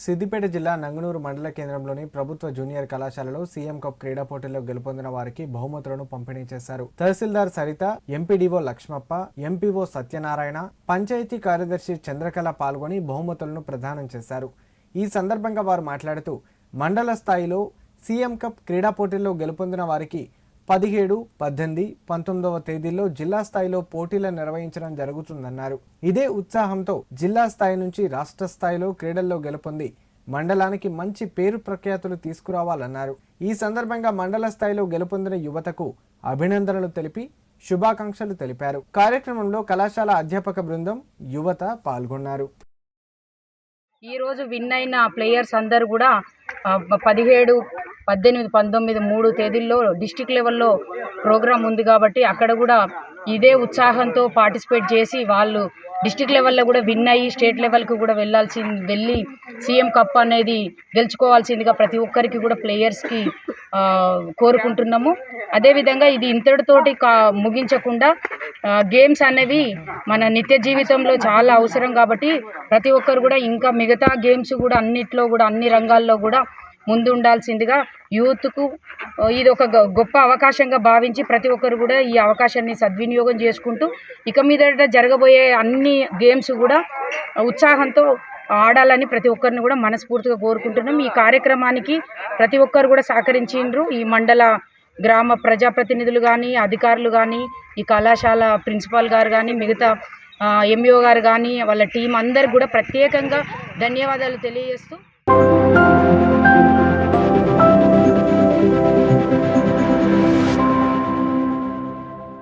సిద్దిపేట జిల్లా నంగనూరు మండల కేంద్రంలోని ప్రభుత్వ జూనియర్ కళాశాలలో సీఎం కప్ క్రీడా పోటీల్లో గెలుపొందిన వారికి బహుమతులను పంపిణీ చేశారు. తహసీల్దార్ సరిత, ఎంపీడీఓ లక్ష్మప్ప, ఎంపీఓ సత్యనారాయణ, పంచాయతీ కార్యదర్శి చంద్రకళ పాల్గొని బహుమతులను ప్రదానం చేశారు. ఈ సందర్భంగా వారు మాట్లాడుతూ మండల స్థాయిలో సీఎం కప్ క్రీడా పోటీల్లో గెలుపొందిన వారికి 17, 18, 19వ తేదీల్లో జిల్లా స్థాయిలో పోటీలు నిర్వహించడం జరుగుతుందన్నారు. ఇదే ఉత్సాహంతో జిల్లా స్థాయి నుంచి రాష్ట్ర స్థాయిలో క్రీడల్లో గెలుపొంది మండలానికి మంచి పేరు ప్రఖ్యాతులు తీసుకురావాలన్నారు. ఈ సందర్భంగా మండల స్థాయిలో గెలుపొందిన యువతకు అభినందనలు తెలిపి శుభాకాంక్షలు తెలిపారు. కార్యక్రమంలో కళాశాల అధ్యాపక బృందం, యువత పాల్గొన్నారు. ఈరోజు విన్ అయిన ప్లేయర్స్ అందరూ కూడా 17, 18, 19, 3 తేదీల్లో డిస్టిక్ లెవెల్లో ప్రోగ్రాం ఉంది కాబట్టి అక్కడ కూడా ఇదే ఉత్సాహంతో పార్టిసిపేట్ చేసి వాళ్ళు డిస్టిక్ లెవెల్లో కూడా విన్ అయ్యి స్టేట్ లెవెల్కి కూడా వెళ్ళి సీఎం కప్ అనేది గెలుచుకోవాల్సిందిగా ప్రతి ఒక్కరికి కూడా ప్లేయర్స్కి కోరుకుంటున్నాము. అదేవిధంగా ఇది ఇంతటితోటి ముగించకుండా గేమ్స్ అనేవి మన నిత్య జీవితంలో చాలా అవసరం కాబట్టి ప్రతి ఒక్కరు కూడా ఇంకా మిగతా గేమ్స్ కూడా అన్నిట్లో కూడా అన్ని రంగాల్లో కూడా ముందు ఉండాల్సిందిగా యూత్కు ఇది ఒక గొప్ప అవకాశంగా భావించి ప్రతి ఒక్కరు కూడా ఈ అవకాశాన్ని సద్వినియోగం చేసుకుంటూ ఇక మీదట జరగబోయే అన్ని గేమ్స్ కూడా ఉత్సాహంతో ఆడాలని ప్రతి ఒక్కరిని కూడా మనస్ఫూర్తిగా కోరుకుంటున్నాం. ఈ కార్యక్రమానికి ప్రతి ఒక్కరు కూడా సహకరించిండ్రు. ఈ మండల గ్రామ ప్రజాప్రతినిధులు కానీ, అధికారులు కానీ, ఈ కళాశాల ప్రిన్సిపాల్ గారు కానీ, మిగతా ఎంఈఓ గారు కానీ, వాళ్ళ టీం అందరికి కూడా ప్రత్యేకంగా ధన్యవాదాలు తెలియజేస్తూ